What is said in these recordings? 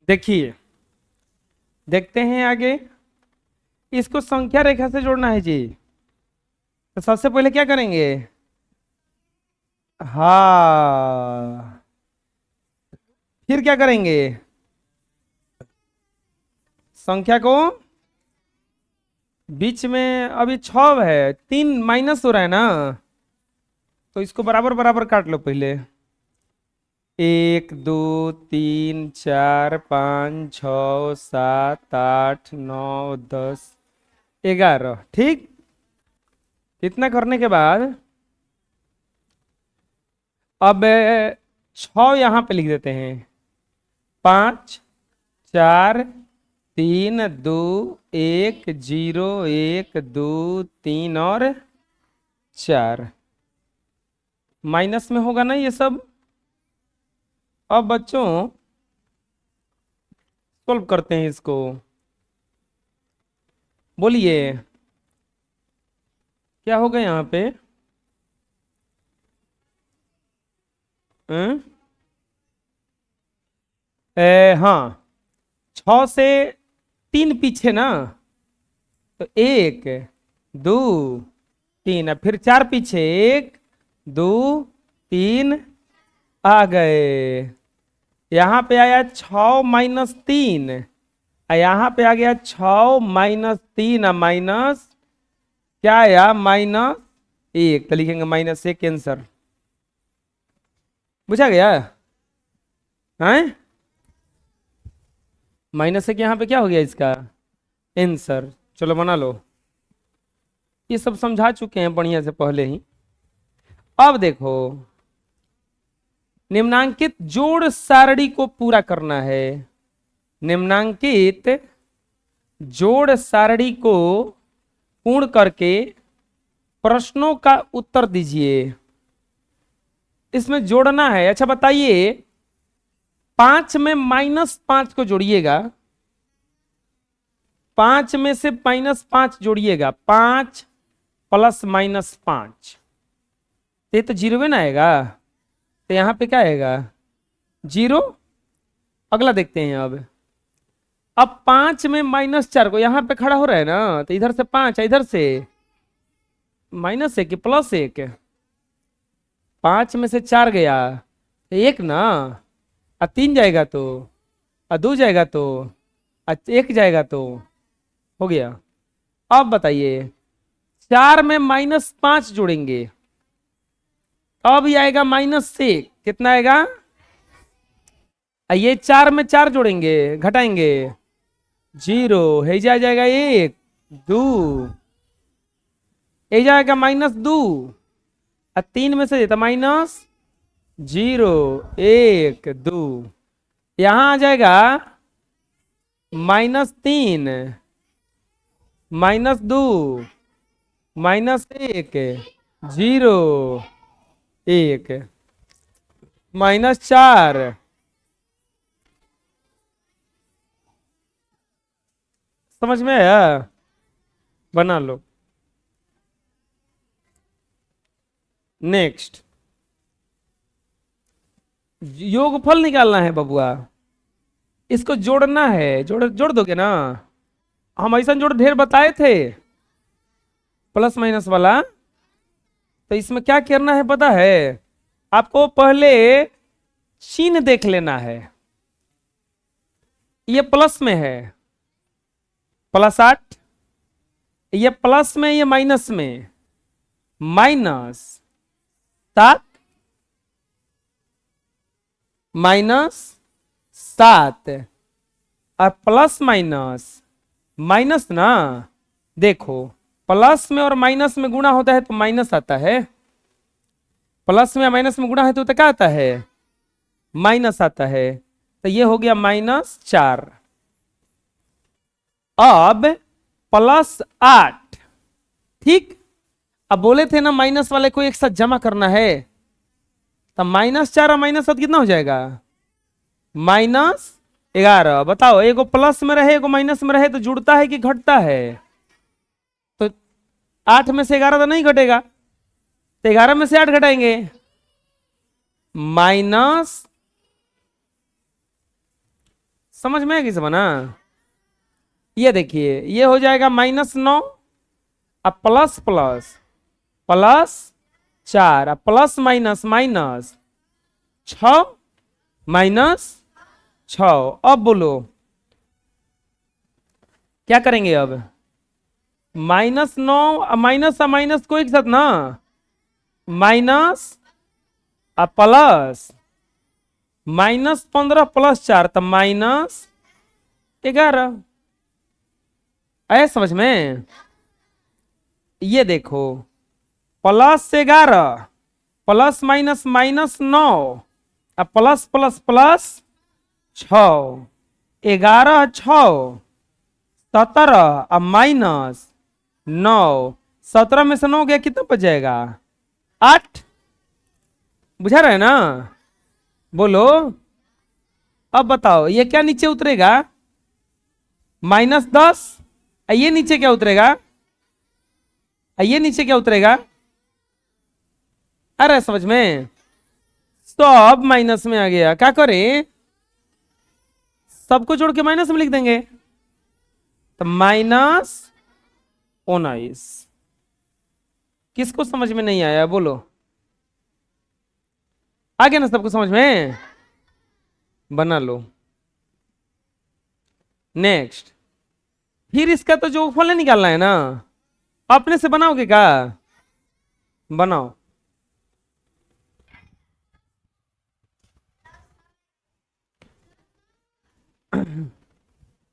देखिए, देखते हैं आगे। इसको संख्या रेखा से जोड़ना है जी। तो सबसे पहले क्या करेंगे? हाँ, फिर क्या करेंगे? संख्या को बीच में अभी 6 है, 3 माइनस हो रहा है ना, तो इसको बराबर बराबर काट लो पहले। 1 2 3 4 5 6 7 8 9 10 11, ठीक। इतना करने के बाद अब 6 यहां पे लिख देते हैं। 5 4 3 2 1 0 1 2 3 और 4। माइनस में होगा ना ये सब। अब बच्चों सॉल्व करते हैं इसको। बोलिए क्या होगा यहाँ पे? हम्म? हाँ, 6 से 3 पीछे ना, तो 1 2 3, अब फिर 4 पीछे, 1 2 3 आ गए। यहाँ पे आया 6 - 3, और यहाँ पे आ गया 6 - 3 माइनस क्या आया? -1, तो लिखेंगे -1 आंसर। बुझा गया? है -1 यहाँ पे क्या हो गया इसका? आंसर। चलो बना लो। ये सब समझा चुके हैं बढ़िया से पहले ही। अब देखो, निम्नांकित जोड़ सारणी को पूरा करना है। निम्नांकित जोड़ सारणी को पूर्ण करके प्रश्नों का उत्तर दीजिए। इसमें जोड़ना है। अच्छा बताइए, 5 में -5 को जोड़िएगा। 5 में से -5 जोड़िएगा। 5 + -5, ये तो 0 में ना आएगा, तो यहां पे क्या आएगा? 0। अगला देखते हैं। अब 5 में -4 को यहां पे खड़ा हो रहा है ना, तो इधर से 5, इधर से -1 +1। 5 में से 4 गया, 1 ना, 3 जाएगा तो, 2 जाएगा तो, 1 जाएगा तो हो गया। अब बताइए, 4 में -5 जोड़ेंगे, अब ये आएगा -1। कितना आएगा? ये 4 में 4 जोड़ेंगे, घटाएंगे, 0 है जाएगा 1 2, ये जाएगा -2, 3 में से देता -0 1 2, यहां आ जाएगा -3 -2 -1 0 1 -4। समझ में आया? बना लो। नेक्स्ट, योगफल निकालना है बबुआ। इसको जोड़ना है। जोड़ जोड़ दोगे ना? हम ऐसा जोड़ ढेर बताए थे, प्लस माइनस वाला। तो इसमें क्या करना है पता है आपको? पहले चिन्ह देख लेना है। ये प्लस में है, +8। ये प्लस में, ये माइनस में, -7 -7, और प्लस माइनस माइनस ना। देखो, प्लस में और माइनस में गुणा होता है तो माइनस आता है, प्लस में माइनस में गुणा है तो क्या आता है? माइनस आता है। तो ये हो गया -4। अब +8, ठीक। अब बोले थे ना माइनस वाले को एक साथ जमा करना है, तो -4 और -7 कितना हो जाएगा? -11। बताओ, एगो प्लस में रहे एगो माइनस में रहे तो जुड़ता है कि घटता है? तो 8 में से 11 तो नहीं घटेगा, तो 11 में से 8 घटाएंगे, समझ में आएगी सब ना। ये देखिए ये हो जाएगा -9 अब प्लस प्लस प्लस 4 अब प्लस माइनस माइनस 6 -6। अब बोलो क्या करेंगे अब? -9 माइनस माइनस को एक साथ ना, माइनस अब प्लस -15 प्लस 4 तब -11। आया समझ में? ये देखो +11 प्लस माइनस -9 अब प्लस प्लस प्लस 6 11 6 17 अब -9 17 में से 9 गया कितना बच जाएगा? 8। बुझा रहे ना? बोलो अब बताओ ये क्या नीचे उतरेगा? -10। ये नीचे क्या उतरेगा? ये नीचे क्या उतरेगा? अरे समझ में? सब माइनस में आ गया, क्या करें? सबको जोड़ के माइनस में लिख देंगे तो -19। किसको समझ में नहीं आया बोलो? आ गया ना सबको समझ में? बना लो। नेक्स्ट फिर इसका तो जो फल निकालना है ना, अपने से बनाओगे क्या? बनाओ।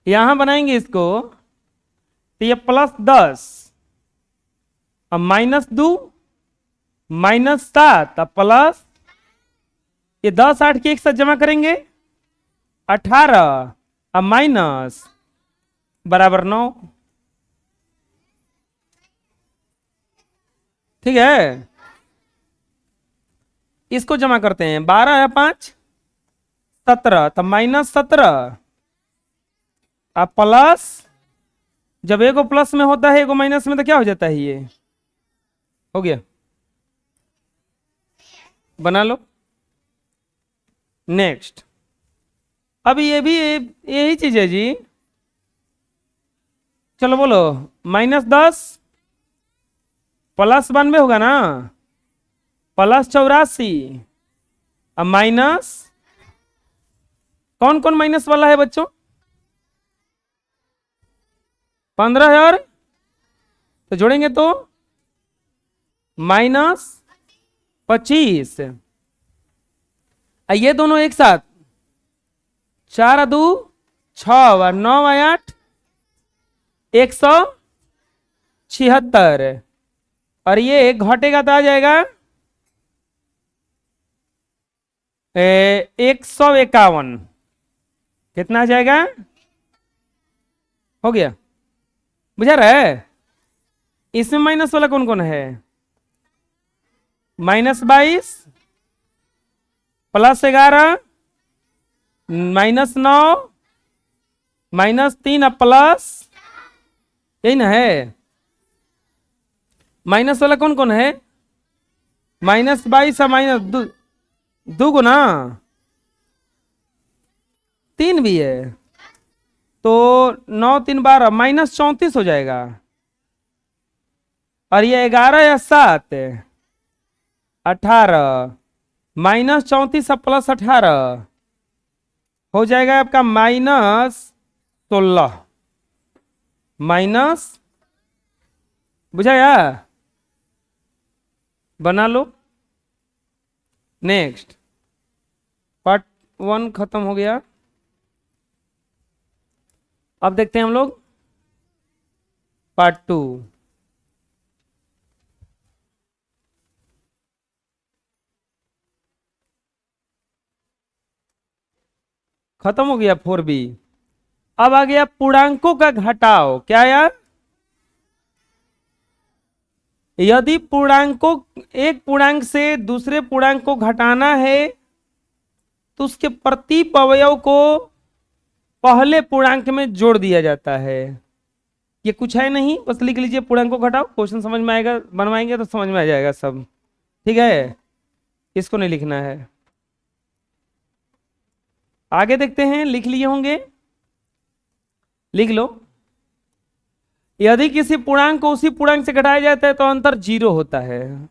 यहां बनाएंगे इसको तो ये +10 अब -2 -7 अब प्लस ये 10 8 के एक साथ जमा करेंगे 18 अब माइनस बराबर 9। ठीक है, इसको जमा करते हैं 12 या 5 17 तब -17 अब प्लस, जब एगो प्लस में होता है एगो माइनस में तो क्या हो जाता है? ये हो गया। बना लो। नेक्स्ट अब ये भी यही चीज है जी। चलो बोलो -10 +92 होगा ना, +84 अब माइनस, कौन कौन माइनस वाला है बच्चों? 15 तो जोड़ेंगे तो -25। ये दोनों एक साथ 4 2 6 और 9 8 176 और ये घटेगा तो आ जाएगा 151। कितना आ जाएगा? हो गया। बुझा रहा है? इसमें माइनस वाला कौन कौन है? -22 +11 -9 -3 अब प्लस, यही ना है? माइनस वाला कौन कौन है? -22 दो गुना 3 भी है तो 9 3 12 -34 हो जाएगा। और ये 11 या 7 18 -34 अब +18 हो जाएगा आपका -16 माइनस। बुझाया? बना लो। नेक्स्ट पार्ट 1 खत्म हो गया। अब देखते हैं हम लोग पार्ट 2। खत्म हो गया 4B। अब आ गया पूर्णांकों का घटाव। क्या यार? यदि पूर्णांकों, एक पूर्णांक से दूसरे पूर्णांक को घटाना है तो उसके प्रति अवयव को पहले पूर्णांक में जोड़ दिया जाता है। ये कुछ है नहीं, बस लिख लीजिए पूर्णांक को घटाओ, क्वेश्चन समझ में आएगा, बनवाएंगे तो समझ में आ जाएगा सब। ठीक है, इसको नहीं लिखना है। आगे देखते हैं, लिख लिए होंगे। लिख लो। यदि किसी पूर्णांक को उसी पूर्णांक से घटाया जाता है तो अंतर 0 होता है।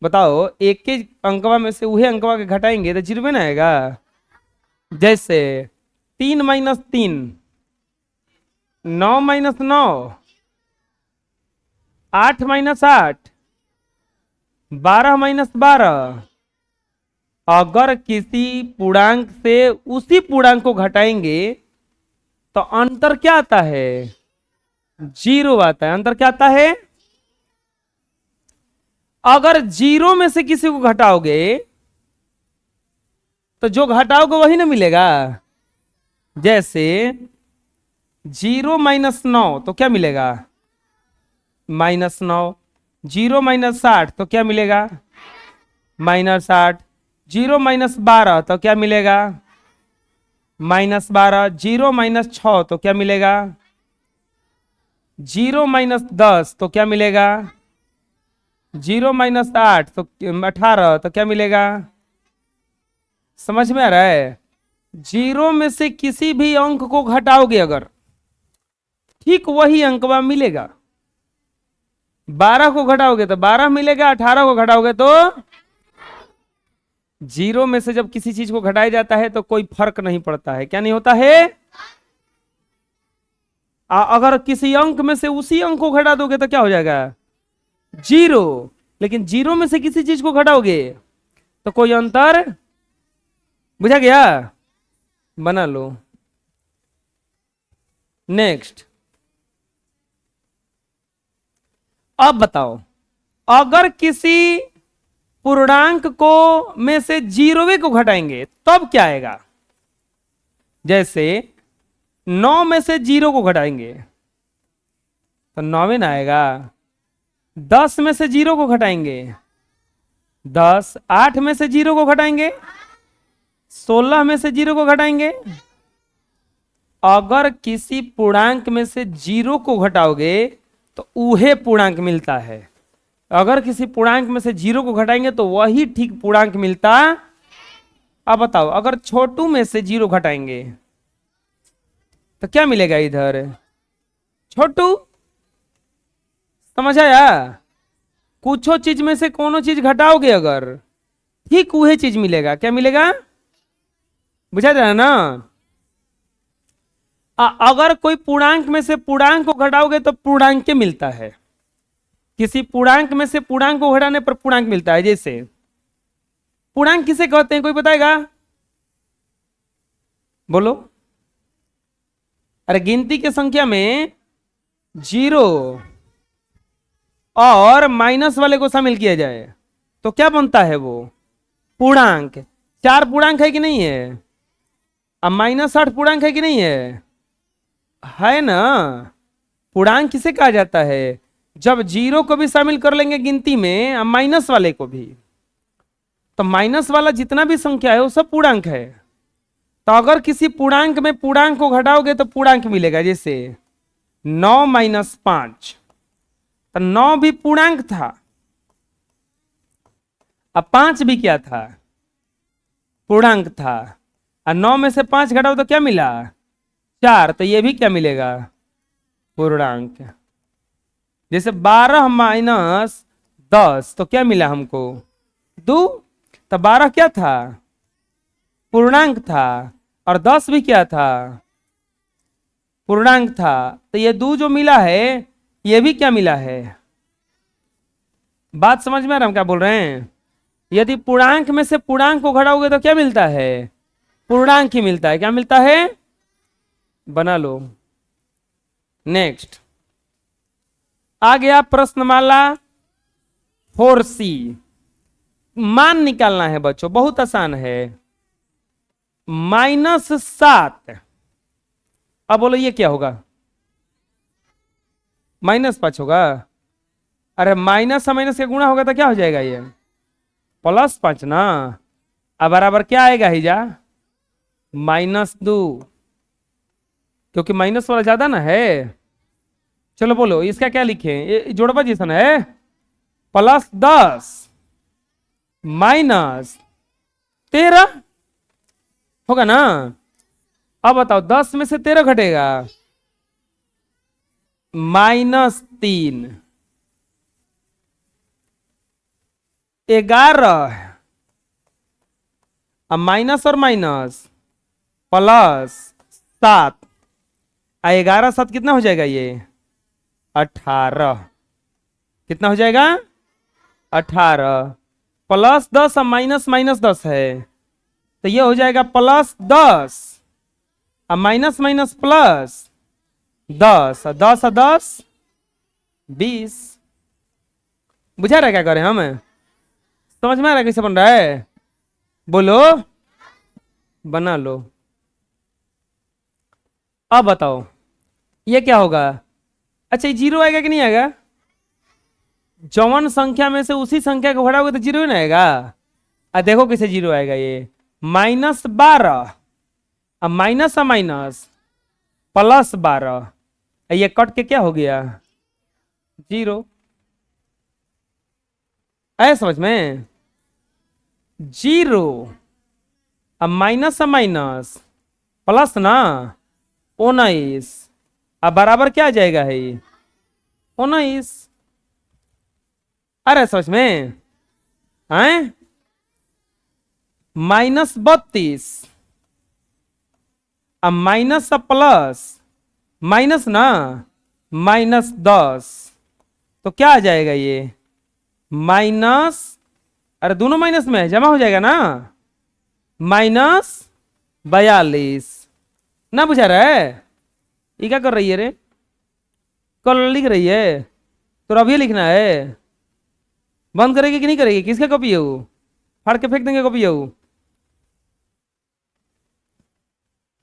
बताओ, एक के अंकवा में से वही अंकवा के घटाएंगे तो 0 में ना आएगा। जैसे 3 - 3, 9 - 9, 8 - 8, 12 - 12। अगर किसी पूर्णांक से उसी पूर्णांक को घटाएंगे तो अंतर क्या आता है? 0 आता है। अंतर क्या आता है? अगर 0 में से किसी को घटाओगे तो जो घटाओगे वही ना मिलेगा। जैसे 0 - 9 तो क्या मिलेगा? -9। 0 - 60 तो क्या मिलेगा? -8। 0 - 12 तो क्या मिलेगा? -12। 0 - 6 तो क्या मिलेगा? 0 - 10 तो क्या मिलेगा? 0 - 8 तो 18 तो क्या मिलेगा? समझ में आ रहा है? 0 में से किसी भी अंक को घटाओगे अगर, ठीक वही अंकवा मिलेगा। 12 को घटाओगे तो 12 मिलेगा, 18 को घटाओगे तो 0 में से जब किसी चीज को घटाया जाता है तो कोई फर्क नहीं पड़ता है। क्या नहीं होता है? अगर किसी अंक में से उसी अंक को घटा दोगे तो क्या हो जाएगा? 0। लेकिन 0 में से किसी चीज को घटाओगे तो कोई अंतर, बुझा गया? बना लो। नेक्स्ट, अब बताओ, अगर किसी पूर्णांक को में से 0वें को घटाएंगे तब क्या आएगा? जैसे 9 में से 0 को घटाएंगे तो 9वें ना आएगा। 10 में से 0 को घटाएंगे 10। 8 में से 0 को घटाएंगे 16 में से 0 को घटाएंगे। अगर किसी पूर्णांक में से 0 को घटाओगे तो उहे पूर्णांक मिलता है। अगर किसी पूर्णांक में से 0 को घटाएंगे तो वही ठीक पूर्णांक मिलता। अब बताओ, अगर छोटू में से 0 घटाएंगे तो क्या मिलेगा? इधर छोटू। समझ आया? कुछो चीज में से कोनो चीज घटाओगे अगर, ठीक वही चीज मिलेगा। क्या मिलेगा? बुझा जा रहा ना? अगर कोई पूर्णांक में से पूर्णांक को घटाओगे तो पूर्णांक के मिलता है। किसी पूर्णांक में से पूर्णांक को घटाने पर पूर्णांक मिलता है। जैसे पूर्णांक किसे कहते हैं, कोई बताएगा? बोलो। अरे गिनती के संख्या में 0 और माइनस वाले को शामिल किया जाए तो क्या बनता है? वो पूर्णांक। 4 पूर्णांक है कि नहीं है? अब -8 पूर्णांक है कि नहीं है? है ना? पूर्णांक किसे कहा जाता है? जब 0 को भी शामिल कर लेंगे गिनती में और माइनस वाले को भी, तो माइनस वाला जितना भी संख्या है वो सब पूर्णांक है। तो अगर किसी पूर्णांक में पूर्णांक को घटाओगे तो पूर्णांक मिलेगा। जैसे 9 - 5 तो 9 भी पूर्णांक था। अब 5 भी क्या था? पूर्णांक था। और 9 में से 5 घटाओ तो क्या मिला? 4। तो ये भी क्या मिलेगा? पूर्णांक। जैसे 12 - 10 तो क्या मिला हमको? 2। तो 12 क्या था? पूर्णांक था। और 10 भी क्या था? पूर्णांक था। तो ये 2 जो मिला है ये भी क्या मिला है? बात समझ में आ रहा हम क्या बोल रहे हैं? यदि पूर्णांक में से पूर्णांक को घटाओगे तो क्या मिलता है? पूर्णांक ही मिलता है। क्या मिलता है? बना लो। नेक्स्ट आ गया प्रश्नमाला 4C। मान निकालना है बच्चों, बहुत आसान है। -7। अब बोलो ये क्या होगा? -5 होगा। अरे माइनस माइनस का गुणा होगा तो क्या हो जाएगा? ये +5 ना। अब बराबर क्या आएगा? ही जा -2, क्योंकि माइनस वाला ज्यादा ना है। चलो बोलो इसका क्या लिखे? ये जोड़वा जैसा है। +10 -13 होगा ना। अब बताओ 10 में से 13 घटेगा, -3। 11, अब माइनस और माइनस, +7, 11 7 कितना हो जाएगा ये, 18। कितना हो जाएगा, 18, +10 अब माइनस माइनस 10 है, तो ये हो जाएगा +10, अब माइनस माइनस +10, 10 20। बुझा रहा है क्या करें हम, समझ में आ रहा है कैसे बन रहा है, बोलो, बना लो। अब बताओ ये क्या होगा, अच्छा ये जीरो आएगा कि नहीं आएगा, जौवन संख्या में से उसी संख्या को घटाओगे तो जीरो ही ना आएगा। देखो कैसे जीरो आएगा, ये -12, अब माइनस माइनस +12, ये कट के क्या हो गया, जीरो। आया समझ में, जीरो, अब माइनस माइनस प्लस ना 19, अब बराबर क्या आ जाएगा है ये, 19। अरे समझ में हैं, -32, अब माइनस प्लस माइनस ना -10, तो क्या आ जाएगा ये, माइनस, अरे दोनों माइनस में है, जमा हो जाएगा ना, -42। ना बुझा रहा है, ये क्या कर रही है रे, कल लिख रही है, तो अभी लिखना है, बंद करेगी कि नहीं करेगी, किसका कॉपी है वो, फाड़ के फेंक देंगे कॉपी है वो,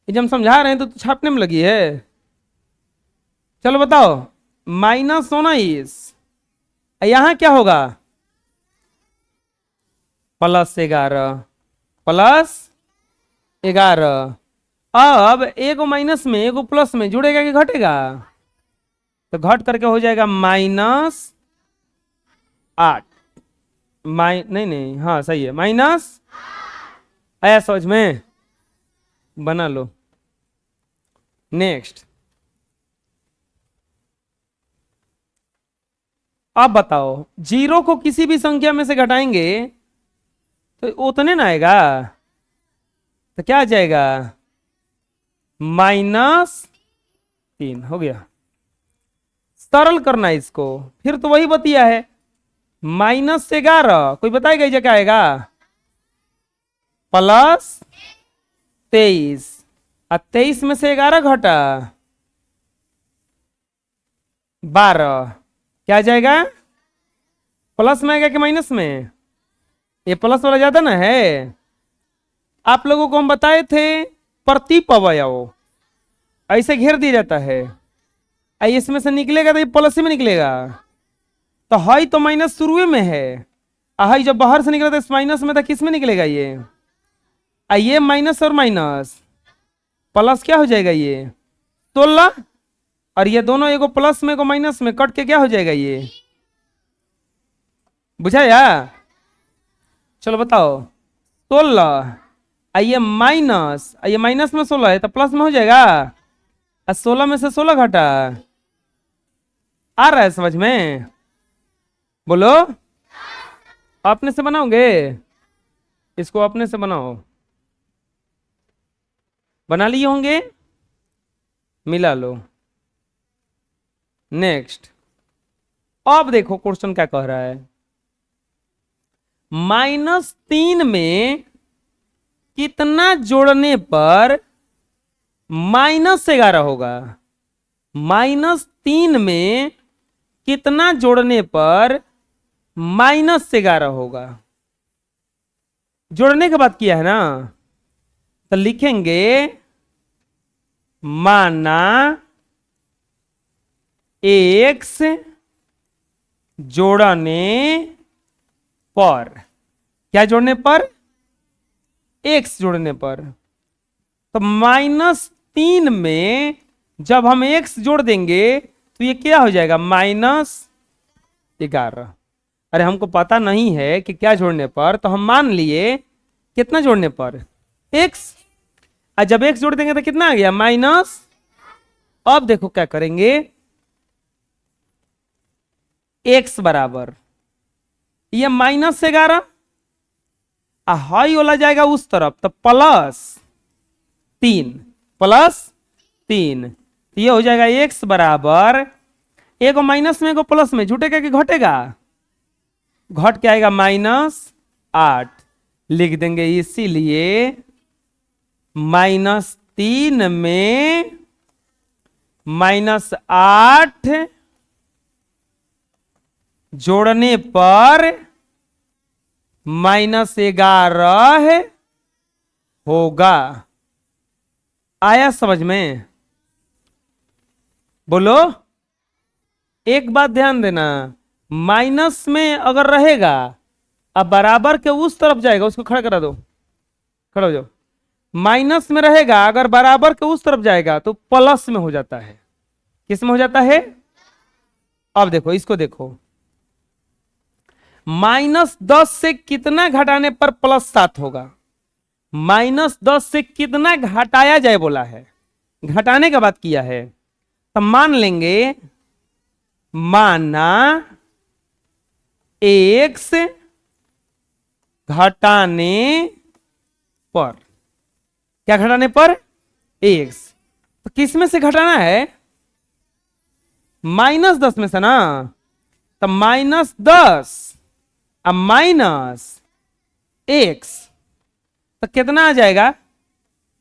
जब हम समझा रहे हैं तो छापने में लगी है। चलो बताओ, -19, यहां क्या होगा, +11, +11, अब एगो माइनस में एगो प्लस में जुड़ेगा कि घटेगा, तो घट करके हो जाएगा -8, नहीं नहीं, हाँ सही है, माइनस। आया समझ में, बना लो। नेक्स्ट, अब बताओ जीरो को किसी भी संख्या में से घटाएंगे तो उतने ना आएगा, तो क्या आ जाएगा, -3 हो गया। सरल करना है इसको, फिर तो वही बतिया है, -11, कोई बताएगा ये क्या आएगा, +23, और 23 में से 11 घटा 12, क्या आ जाएगा, प्लस में आएगा कि माइनस में, ये प्लस वाला ज्यादा ना है, आप लोगों को हम बताए थे प्रतिपवयव ऐसे घेर दिया जाता है, इसमें से निकलेगा तो ये प्लस में निकलेगा, तो हाई तो माइनस शुरू में है, हाई जब बाहर से निकला तो इस माइनस में था, किस में निकलेगा ये माइनस और माइनस प्लस क्या हो जाएगा, ये 16, और ये दोनों एगो प्लस में एगो माइनस में कट के क्या हो जाएगा, ये बुझाया। चलो बताओ, 16, ये माइनस में 16 है तो प्लस में हो जाएगा, 16 में से 16 घटा, आ रहा है समझ में, बोलो, अपने से बनाओगे, इसको अपने से बनाओ, बना लिए होंगे, मिला लो। नेक्स्ट, अब देखो क्वेश्चन क्या कह रहा है, -3 में कितना जोड़ने पर -11 होगा, -3 में कितना जोड़ने पर -11 होगा, जोड़ने के बाद किया है ना, तो लिखेंगे माना x जोड़ने पर, क्या जोड़ने पर, x जोड़ने पर, तो -3 में जब हम x जोड़ देंगे तो ये क्या हो जाएगा, -11। अरे हमको पता नहीं है कि क्या जोड़ने पर, तो हम मान लिए कितना जोड़ने पर, x, और जब x जोड़ देंगे तो कितना आ गया माइनस। अब देखो क्या करेंगे, x बराबर ये -11 हाई वाला जाएगा उस तरफ तो +3 +3 तो ये हो जाएगा x बराबर एगो माइनस में एगो प्लस में झूठेगा कि घटेगा, घट के आएगा -8 लिख देंगे। इसीलिए -3 में -8 जोड़ने पर -11 होगा। आया समझ में? बोलो। एक बात ध्यान देना, माइनस में अगर रहेगा अब बराबर के उस तरफ जाएगा, उसको खड़ा करा दो, खड़ा हो जाओ। माइनस में रहेगा अगर बराबर के उस तरफ जाएगा तो प्लस में हो जाता है। किस में हो जाता है? अब देखो इसको देखो, -10 से कितना घटाने पर +7 होगा? -10 से कितना घटाया जाए बोला है, घटाने का बात किया है। तो मान लेंगे माना x घटाने पर, क्या घटाने पर? x। तो किस में से घटाना है? -10 में से ना। तो -10 अब -x तो कितना आ जाएगा?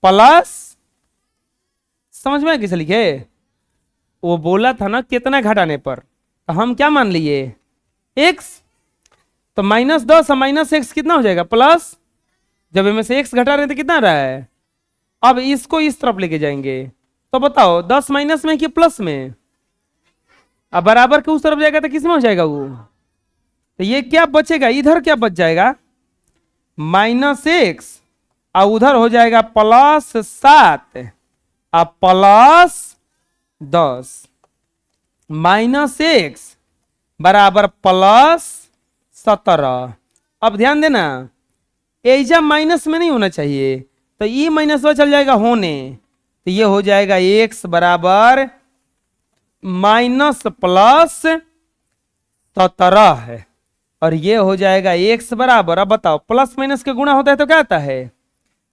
प्लस। समझ में किसे लिखे? वो बोला था ना कितना घटाने पर, तो हम क्या मान लिए? x। तो -10 और -x कितना हो जाएगा? प्लस। जब इनमें से x घटा रहे थे कितना आ रहा है? अब इसको इस तरफ लेके जाएंगे तो बताओ 10 माइनस में कि प्लस में? अब बराबर के उस तरफ जाएगा तो किस में हो जाएगा वो? तो ये क्या बचेगा, इधर क्या बच जाएगा? -x और उधर हो जाएगा +7 और +10। -x बराबर +17। अब ध्यान देना, एजा माइनस में नहीं होना चाहिए, तो ये माइनस चल जाएगा होने, तो ये हो जाएगा x बराबर -+17 है। और ये हो जाएगा x बराबर, अब बताओ प्लस माइनस के गुणा होता है तो क्या आता है?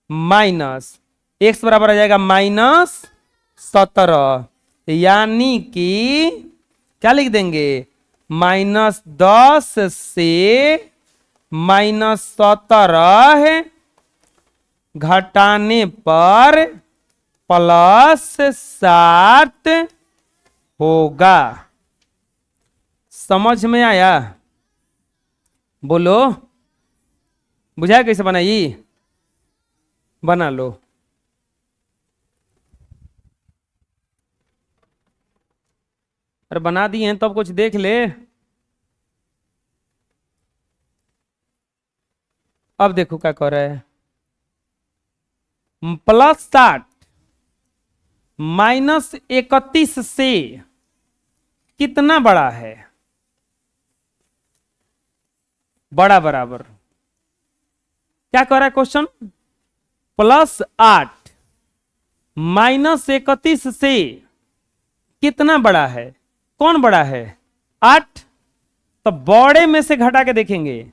माइनस। x बराबर आ जाएगा -17, यानी कि क्या लिख देंगे? -10 से -17 घटाने पर +7 होगा। समझ में आया? बोलो। बुझाया कैसे बनाई? बना लो। अरे बना दिए हैं तो अब कुछ देख ले। अब देखो क्या कर रहा है, +60 -31 से कितना बड़ा है? बड़ा बराबर क्या कर रहा है क्वेश्चन? +8 -31 से कितना बड़ा है? कौन बड़ा है? 8। तो बड़े में से घटा के देखेंगे,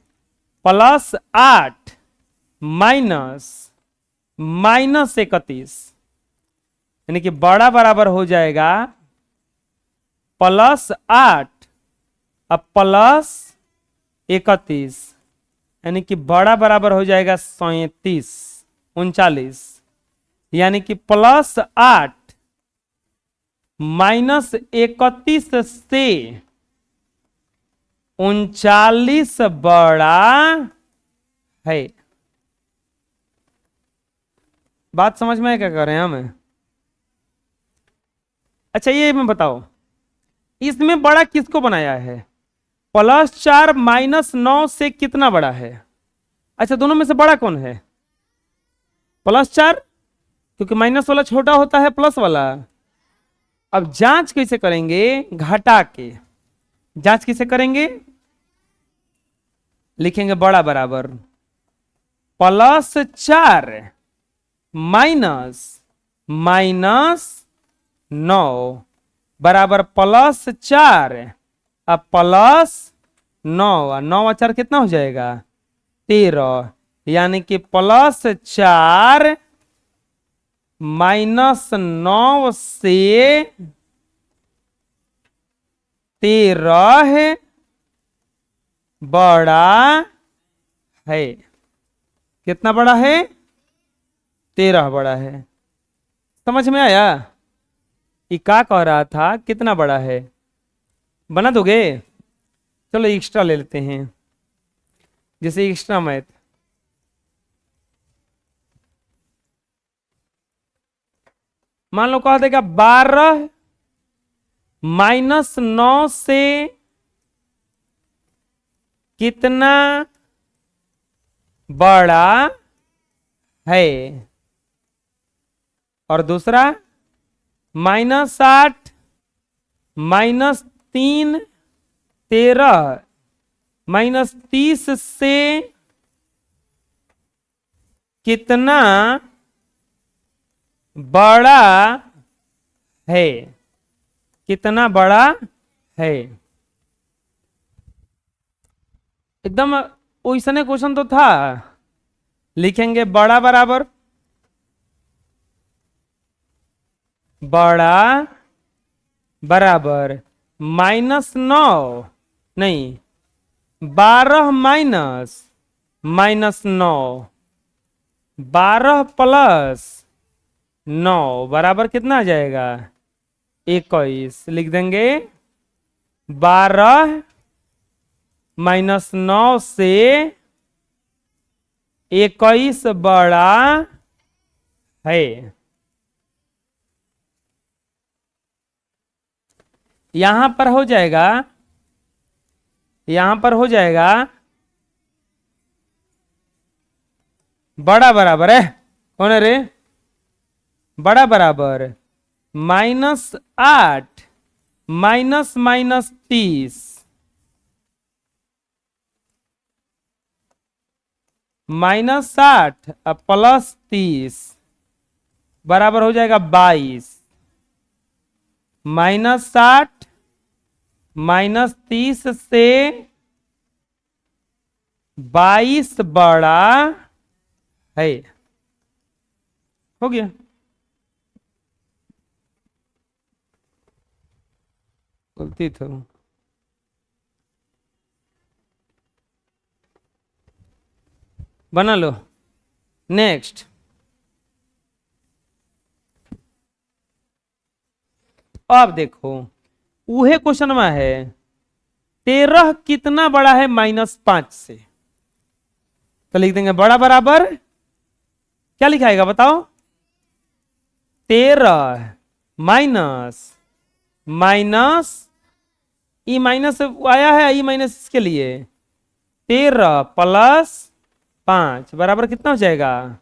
+8 -31 यानी कि बड़ा बराबर हो जाएगा +8 अब +31 यानी कि बड़ा बराबर हो जाएगा 39 यानी कि +8 -31 से 39 बड़ा है। बात समझ में है क्या कर रहे हैं हम? अच्छा ये मैं बताओ, इसमें बड़ा किसको बनाया है? +4 -9 से कितना बड़ा है? अच्छा दोनों में से बड़ा कौन है? +4, क्योंकि माइनस वाला छोटा होता है प्लस वाला। अब जांच कैसे करेंगे? घटा के जांच कैसे करेंगे? लिखेंगे बड़ा बराबर +4 माइनस माइनस 9 बराबर +4। अब +9 और 9 और 4 कितना हो जाएगा 13, यानी कि +4 -9 से 13 बड़ा है। कितना बड़ा है 13 बड़ा है। समझ में आया ये क्या कह रहा था, कितना बड़ा है। बना दोगे? चलो एक्स्ट्रा ले लेते हैं, जैसे एक्स्ट्रा मैथ। मान लो कह देगा 12 -9 से कितना बड़ा है। और दूसरा -8 -3 13 -30 से कितना बड़ा है। कितना बड़ा है। एकदम वैसने क्वेश्चन तो था। लिखेंगे बड़ा बराबर बड़ा बराबर -9 नहीं 12 -9 12 +9 बराबर कितना आ जाएगा 21। लिख देंगे 12 -9 से 21 बड़ा है। यहां पर हो जाएगा, यहां पर हो जाएगा बड़ा बराबर है, कौन है रे, बड़ा बराबर -8 -30 -8 +30 बराबर हो जाएगा 22। -8 -30 से 22 बड़ा है। हो गया। गलती था। बना लो। नेक्स्ट अब देखो उहे क्वेश्चन में है 13 कितना बड़ा है -5 से। तो लिख देंगे बड़ा बराबर क्या लिखाएगा बताओ 13 माइनस माइनस ई माइनस आया है, ई माइनस इसके लिए 13 +5 बराबर कितना हो जाएगा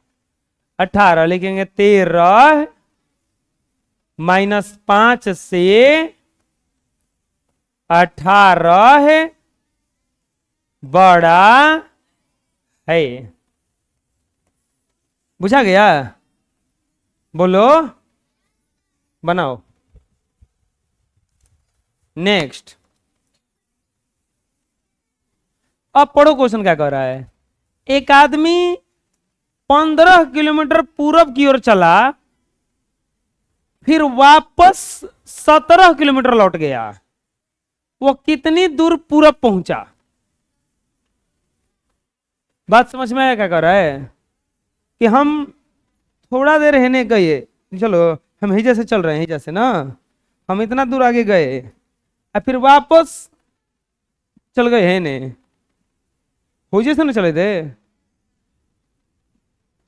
18। लिखेंगे 13 -5 से 18 बड़ा है। बुझा गया? बोलो बनाओ। नेक्स्ट अब पढ़ो क्वेश्चन क्या कह रहा है। एक आदमी 15 किलोमीटर पूरब की ओर चला, फिर वापस 17 किलोमीटर लौट गया। वो कितनी दूर पूरब पहुंचा? बात समझ में आया क्या कर रहा है कि हम थोड़ा देर रहने गए, चलो हम ही जैसे चल रहे हैं, जैसे ना हम इतना दूर आगे गए और फिर वापस चल गए हैं ने हो जैसे ना चले थे,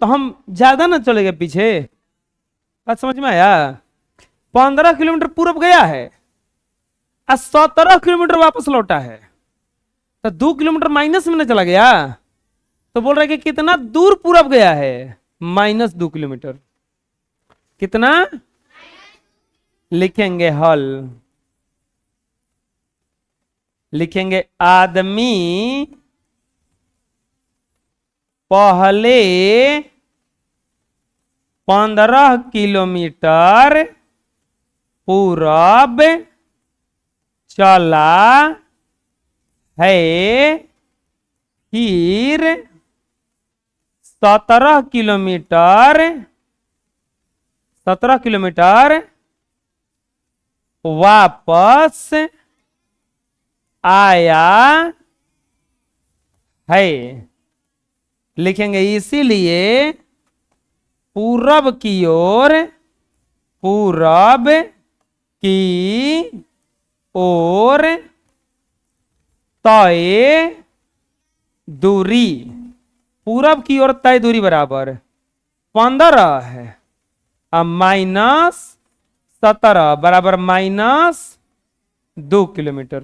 तो हम ज्यादा ना चले गए पीछे। बात समझ में आया? 15 किलोमीटर पूरब गया है और 17 किलोमीटर वापस लौटा है, तो 2 किलोमीटर माइनस में ना चला गया। तो बोल रहे कि कितना दूर पूरब गया है -2 किलोमीटर। कितना लिखेंगे हल, लिखेंगे आदमी पहले 15 किलोमीटर पूरब चला है, फिर 17 किलोमीटर वापस आया है। लिखेंगे इसीलिए पूरब की ओर, पूरब की ओर तय दूरी, पूरब की ओर तय दूरी बराबर 15 है, अब -17 बराबर -2 किलोमीटर।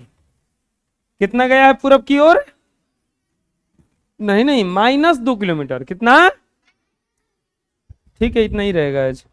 कितना गया है पूरब की ओर? नहीं नहीं, -2 किलोमीटर। कितना? ठीक है, इतना ही रहेगा आज।